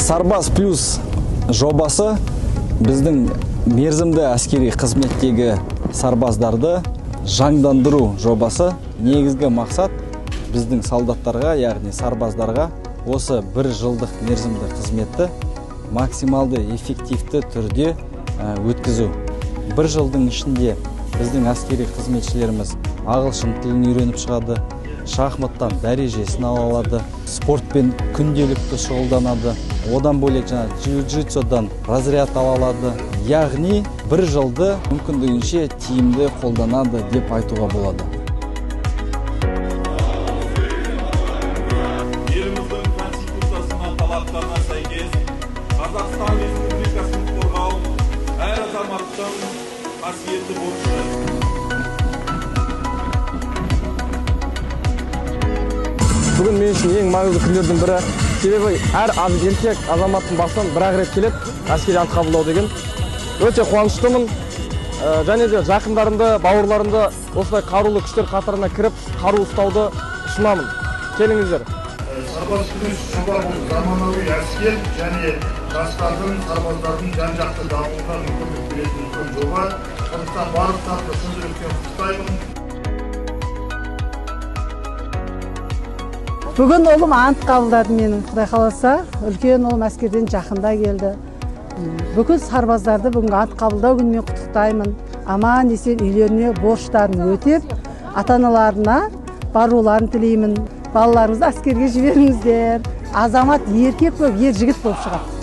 Сарбаз плюс жобасы біздің мерзімді әскери қызметтегі сарбаздарды жаңдандыру жобасы. Негізгі мақсат біздің солдаттарға, яғни сарбаздарға осы бір жылдық мерзімді қызметті максималды эффективті түрде өткізу. Бір жылдың ішінде біздің әскери қызметшілеріміз ағылшын тілін үйреніп шығады, шахматтан дәрежесін ала алады, спортпен күнделікті шұғылданады, одан бөлек джиу-джитсудан разряд ала алады. Яғни бір жылды мүмкіндігінше тиімді қолданады деп айтуға болады. Еліміздің конституциясына талаптарына сәйкес Қазақстан Республикасын қорғау әр азаматтың қасиетті борышы. Бүгін мен үшін ең маңызды күндердің бірі, себебі әр еркек азаматтың басынан бір-ақ рет келеді әскери ант қабылдау деген. Өте қуаныштымын. Және де жақындарымды, бауырларымды осылай қарулы күштер қатарына кіріп, қару ұстауды ұсынамын. Келіңіздер. Сарбаз плюс жоба бұл заманауи әскер және жастардың, сарбаздардың жан-жақты дамуына мүмкіндік беретін үлкен жоба. Сондықтан барлықтарды шын жүректен құттықтаймын. Бүгін ұлым ант қабылдады менің, Құдай қаласа. Үлкен ұлым әскерден жақында келді. Бүкіл сарбаздарды бүгінгі ант қабылдау күнімен құттықтаймын. Аман есен үйлеріне борыштарын өтеп, ата-аналарына баруларын тілеймін. Балаларыңызды әскерге жіберіңіздер. Азамат еркек болып, ер жігіт болып шығады.